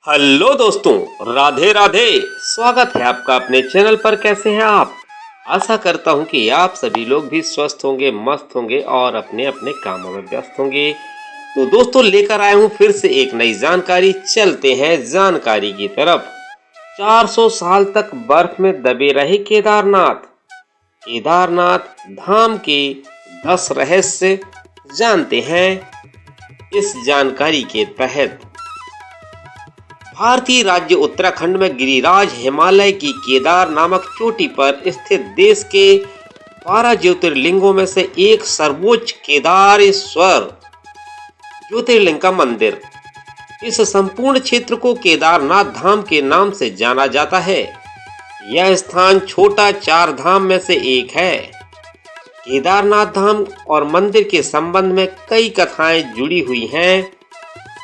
Hello दोस्तों, राधे राधे। स्वागत है आपका अपने चैनल पर। कैसे हैं आप? आशा करता हूं कि आप सभी लोग भी स्वस्थ होंगे, मस्त होंगे और अपने अपने कामों में व्यस्त होंगे। तो दोस्तों, लेकर आए हूं फिर से एक नई जानकारी। चलते हैं जानकारी की तरफ। 400 साल तक बर्फ में दबे रहे केदारनाथ धाम के 10 रहस्य जानते हैं इस जानकारी के तहत। भारतीय राज्य उत्तराखंड में गिरिराज हिमालय की केदार नामक चोटी पर स्थित देश के 12 ज्योतिर्लिंगों में से एक सर्वोच्च केदारेश्वर ज्योतिर्लिंग का मंदिर। इस संपूर्ण क्षेत्र को केदारनाथ धाम के नाम से जाना जाता है। यह स्थान छोटा 4 धाम में से एक है। केदारनाथ धाम और मंदिर के संबंध में कई कथाएं जुड़ी हुई हैं।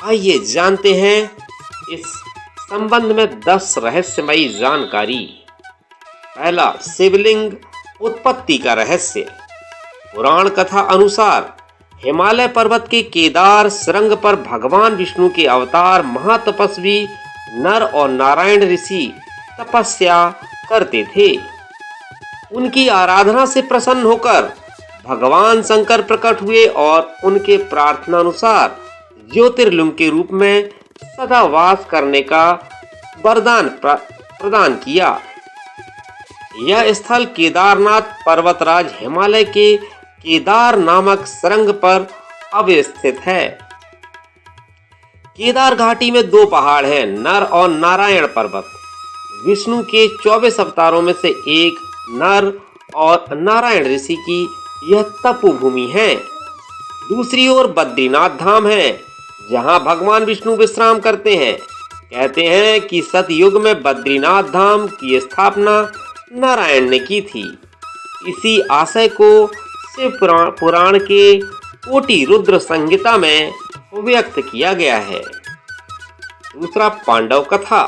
आइए जानते हैं इस संबंध में 10 रहस्यमयी जानकारी। पहला, शिवलिंग उत्पत्ति का रहस्य। पुराण कथा अनुसार हिमालय पर्वत के केदार सुरंग पर भगवान विष्णु के अवतार महातपस्वी नर और नारायण ऋषि तपस्या करते थे। उनकी आराधना से प्रसन्न होकर भगवान शंकर प्रकट हुए और उनके प्रार्थना अनुसार ज्योतिर्लिंग के रूप में सदा वास करने का वरदान प्रदान किया। यह स्थल केदारनाथ पर्वतराज हिमालय के केदार नामक सुरंग पर अवस्थित है। केदार घाटी में 2 पहाड़ हैं, नर और नारायण पर्वत। विष्णु के 24 अवतारों में से एक नर और नारायण ऋषि की यह तपोभूमि है। दूसरी ओर बद्रीनाथ धाम है, जहां भगवान विष्णु विश्राम करते हैं। कहते हैं कि सतयुग में बद्रीनाथ धाम की स्थापना नारायण ने की थी। इसी आशय को शिव पुराण के कोटि रुद्र संहिता में व्यक्त किया गया है। दूसरा, पांडव कथा।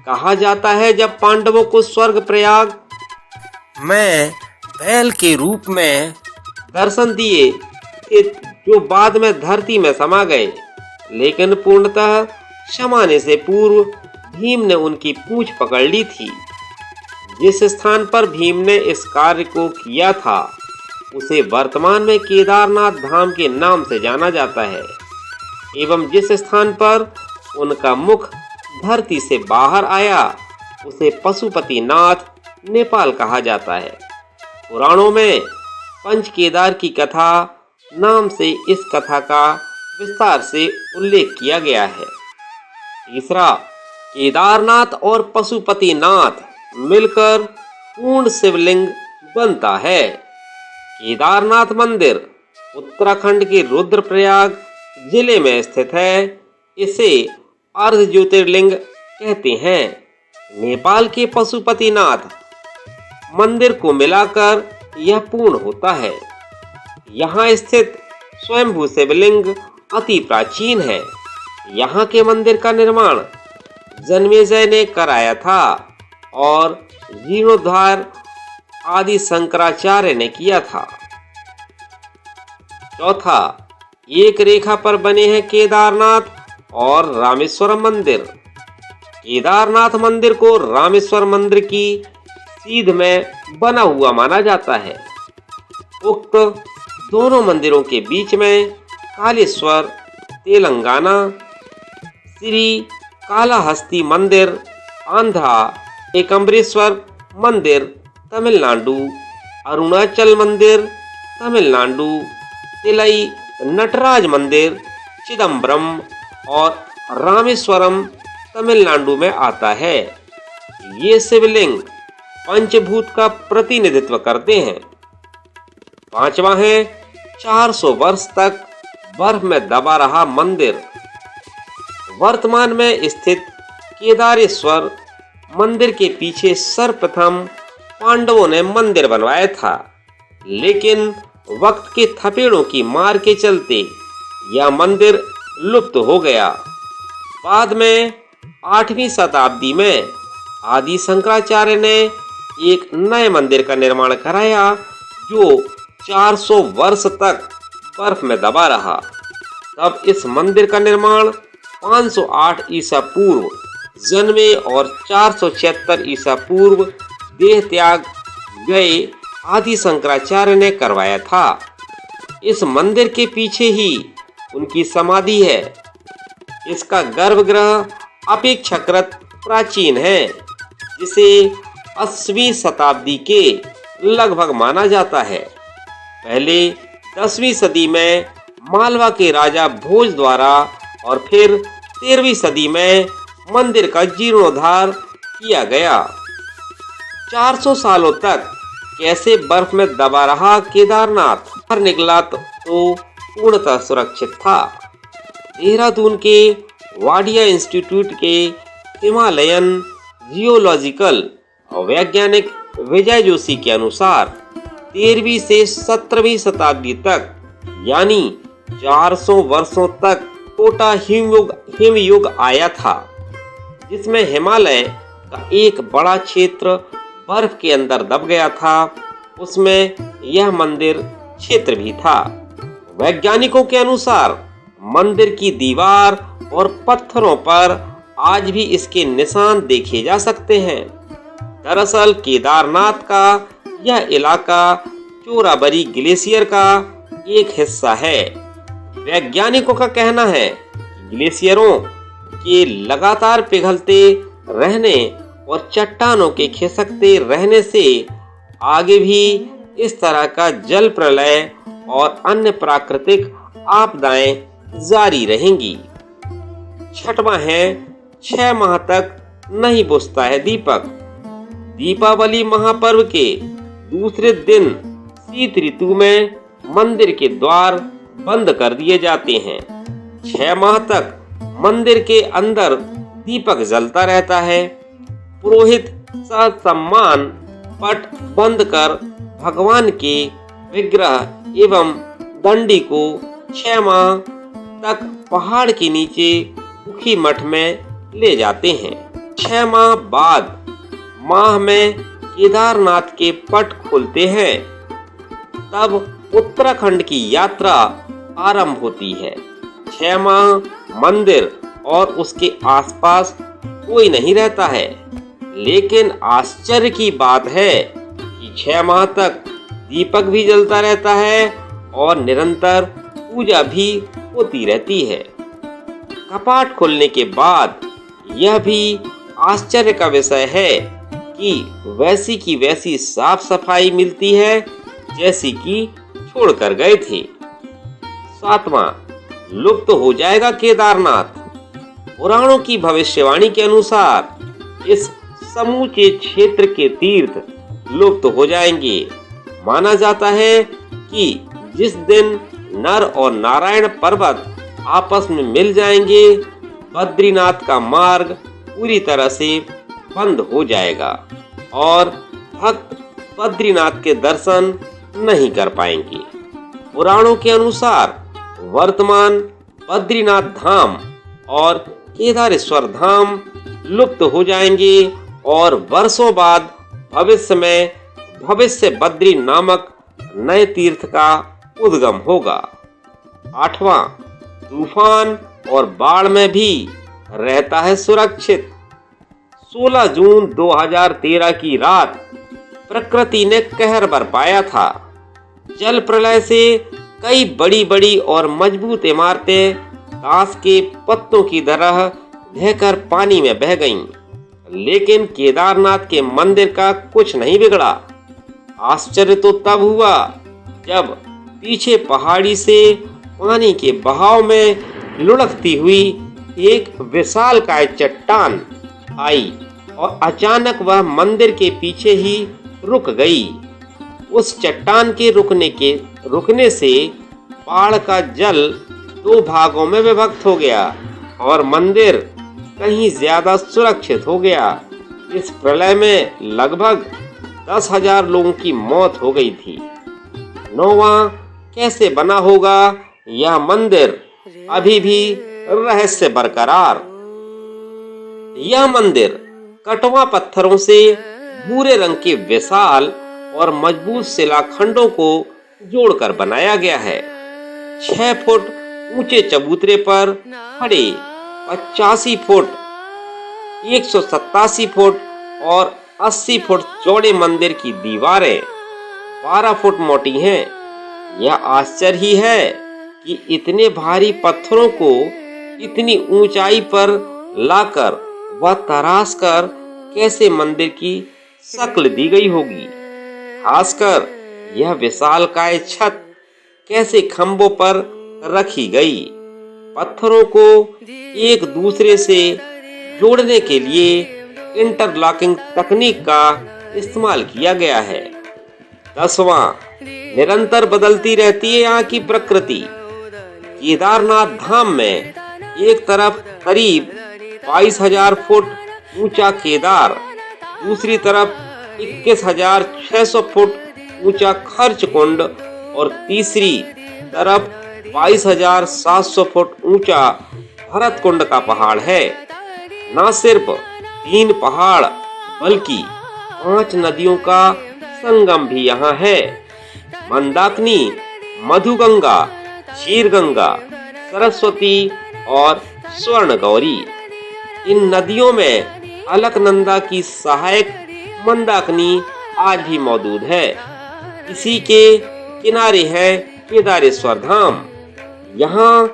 कहा जाता है जब पांडवों को स्वर्ग प्रयाग में बैल के रूप में दर्शन दिए थे, जो बाद में धरती में समा गए, लेकिन पूर्णतः समाने से पूर्व भीम ने उनकी पूंछ पकड़ ली थी। जिस स्थान पर भीम ने इस कार्य को किया था उसे वर्तमान में केदारनाथ धाम के नाम से जाना जाता है, एवं जिस स्थान पर उनका मुख धरती से बाहर आया उसे पशुपतिनाथ नेपाल कहा जाता है। पुराणों में पंच केदार की कथा नाम से इस कथा का विस्तार से उल्लेख किया गया है। तीसरा, केदारनाथ और पशुपतिनाथ मिलकर पूर्ण शिवलिंग बनता है। केदारनाथ मंदिर उत्तराखंड के रुद्रप्रयाग जिले में स्थित है। इसे अर्ध ज्योतिर्लिंग कहते हैं। नेपाल के पशुपतिनाथ मंदिर को मिलाकर यह पूर्ण होता है। यहाँ स्थित स्वयंभू शिवलिंग अति प्राचीन है। यहाँ के मंदिर का निर्माण जन्मेजय ने कराया था और जीर्णोद्धार आदि शंकराचार्य ने किया था। चौथा, एक रेखा पर बने हैं केदारनाथ और रामेश्वरम मंदिर। केदारनाथ मंदिर को रामेश्वर मंदिर की सीध में बना हुआ माना जाता है। उक्त दोनों मंदिरों के बीच में कालेश्वर तेलंगाना, श्री कालाहस्ती मंदिर आंध्रा, एकम्बरेश्वर मंदिर तमिलनाडु, अरुणाचल मंदिर तमिलनाडु, तिलई नटराज मंदिर चिदम्बरम और रामेश्वरम तमिलनाडु में आता है। ये शिवलिंग पंचभूत का प्रतिनिधित्व करते हैं। पांचवा है 400 वर्ष तक बर्फ में दबा रहा मंदिर। वर्तमान में स्थित केदारेश्वर मंदिर के पीछे सर्वप्रथम पांडवों ने मंदिर बनवाया था, लेकिन वक्त के थपेड़ों की मार के चलते यह मंदिर लुप्त हो गया। बाद में 8वीं शताब्दी में आदि शंकराचार्य ने एक नए मंदिर का निर्माण कराया, जो 400 वर्ष तक बर्फ में दबा रहा। तब इस मंदिर का निर्माण 508 ईसा पूर्व जन्मे और 476 ईसा पूर्व देह त्याग गए आदि शंकराचार्य ने करवाया था। इस मंदिर के पीछे ही उनकी समाधि है। इसका गर्भगृह अपेक्षाकृत प्राचीन है, जिसे 8वीं शताब्दी के लगभग माना जाता है। पहले 10वीं सदी में मालवा के राजा भोज द्वारा और फिर 13वीं सदी में मंदिर का जीर्णोद्धार किया गया। 400 सालों तक कैसे बर्फ में दबा रहा केदारनाथ, बाहर निकला तो पूर्णतः सुरक्षित था। देहरादून के वाडिया इंस्टीट्यूट के हिमालयन जियोलॉजिकल वैज्ञानिक विजय जोशी के अनुसार 13वीं से 17वीं शताब्दी तक यानी 400 वर्षों तक छोटा हिमयुग आया था, जिसमें हिमालय का एक बड़ा क्षेत्र बर्फ के अंदर दब गया था। उसमें यह मंदिर क्षेत्र भी था। वैज्ञानिकों के अनुसार मंदिर की दीवार और पत्थरों पर आज भी इसके निशान देखे जा सकते हैं। दरअसल केदारनाथ का यह इलाका चोराबरी ग्लेशियर का एक हिस्सा है। वैज्ञानिकों का कहना है कि ग्लेशियरों के लगातार पिघलते रहने और चट्टानों के खिसकते रहने से आगे भी इस तरह का जल प्रलय और अन्य प्राकृतिक आपदाएं जारी रहेंगी। छठवां है 6 माह तक नहीं बुझता है दीपक। दीपावली महापर्व के दूसरे दिन शीत ऋतु में मंदिर के द्वार बंद कर दिए जाते हैं। 6 माह तक मंदिर के अंदर दीपक जलता रहता है। पुरोहित ससम्मान पट बंद कर भगवान के विग्रह एवं दंडी को 6 माह तक पहाड़ के नीचे उखी मठ में ले जाते हैं। 6 माह बाद माह में केदारनाथ के पट खुलते हैं। तब उत्तराखंड की यात्रा आरंभ होती है। 6 माह मंदिर और उसके आसपास कोई नहीं रहता है, लेकिन आश्चर्य की बात है कि 6 माह तक दीपक भी जलता रहता है और निरंतर पूजा भी होती रहती है। कपाट खुलने के बाद यह भी आश्चर्य का विषय है कि वैसी की वैसी साफ सफाई मिलती है जैसी कि छोड़कर गए थे। 7वां, लुप्त हो जाएगा केदारनाथ। पुराणों की भविष्यवाणी के अनुसार इस समूचे क्षेत्र के तीर्थ लुप्त हो जाएंगे। माना जाता है कि जिस दिन नर और नारायण पर्वत आपस में मिल जाएंगे, बद्रीनाथ का मार्ग पूरी तरह से बंद हो जाएगा और भक्त बद्रीनाथ के दर्शन नहीं कर पाएंगे। पुराणों के अनुसार वर्तमान बद्रीनाथ धाम और केदारेश्वर धाम लुप्त हो जाएंगे और वर्षों बाद भविष्य बद्री नामक नए तीर्थ का उद्गम होगा। 8वां, तूफान और बाढ़ में भी रहता है सुरक्षित। 16 जून 2013 की रात प्रकृति ने कहर बरपाया था। जल प्रलय से कई बड़ी बड़ी और मजबूत इमारतें ताश के पत्तों की तरह बहकर पानी में बह गईं। लेकिन केदारनाथ के मंदिर का कुछ नहीं बिगड़ा। आश्चर्य तो तब हुआ जब पीछे पहाड़ी से पानी के बहाव में लुढ़कती हुई एक विशालकाय चट्टान आई और अचानक वह मंदिर के पीछे ही रुक गई। उस चट्टान के रुकने से पहाड़ का जल 2 भागों में विभक्त हो गया और मंदिर कहीं ज्यादा सुरक्षित हो गया। इस प्रलय में लगभग 10,000 लोगों की मौत हो गई थी। 9वां, कैसे बना होगा यह मंदिर अभी भी रहस्य बरकरार। यह मंदिर कटवा पत्थरों से भूरे रंग के विशाल और मजबूत शिलाखंडों को जोड़कर बनाया गया है। 6 फुट ऊंचे चबूतरे पर खड़े 85 फुट, 187 फुट और 80 फुट चौड़े मंदिर की दीवारें 12 फुट मोटी हैं। यह आश्चर्य ही है कि इतने भारी पत्थरों को इतनी ऊंचाई पर लाकर व तराश कर कैसे मंदिर की शक्ल दी गई होगी। खासकर यह विशालकाय छत कैसे खंभों पर रखी गई। पत्थरों को एक दूसरे से जोड़ने के लिए इंटरलॉकिंग तकनीक का इस्तेमाल किया गया है। 10वां, निरंतर बदलती रहती है यहाँ की प्रकृति। केदारनाथ धाम में एक तरफ करीब 22,000 फुट ऊंचा केदार, दूसरी तरफ 21,600 फुट ऊंचा खर्च कुंड और तीसरी तरफ 22,700 फुट ऊंचा भरत कुंड का पहाड़ है। न सिर्फ 3 पहाड़ बल्कि 5 नदियों का संगम भी यहाँ है। मंदाकिनी, मधुगंगा, क्षीरगंगा, सरस्वती और स्वर्ण गौरी। इन नदियों में अलकनंदा की सहायक मंदाकिनी आज भी मौजूद है। इसी के किनारे है केदारेश्वर धाम। यहाँ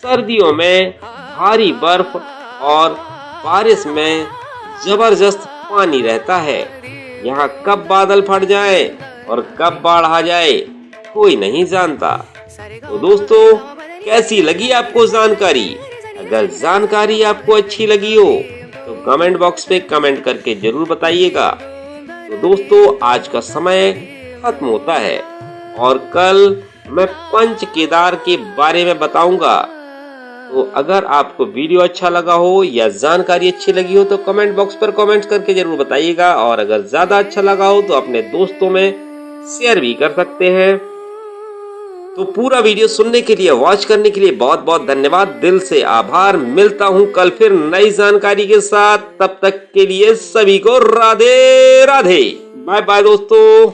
सर्दियों में भारी बर्फ और बारिश में जबरदस्त पानी रहता है। यहाँ कब बादल फट जाए और कब बाढ़ आ जाए कोई नहीं जानता। तो दोस्तों, कैसी लगी आपको जानकारी? अगर जानकारी आपको अच्छी लगी हो तो कमेंट बॉक्स पे कमेंट करके जरूर बताइएगा। तो दोस्तों, आज का समय खत्म होता है और कल मैं पंच केदार के बारे में बताऊंगा। तो अगर आपको वीडियो अच्छा लगा हो या जानकारी अच्छी लगी हो तो कमेंट बॉक्स पर कमेंट करके जरूर बताइएगा, और अगर ज्यादा अच्छा लगा हो तो अपने दोस्तों में शेयर भी कर सकते हैं। तो पूरा वीडियो सुनने के लिए, वॉच करने के लिए बहुत बहुत धन्यवाद, दिल से आभार। मिलता हूँ कल फिर नई जानकारी के साथ। तब तक के लिए सभी को राधे राधे, बाय बाय दोस्तों।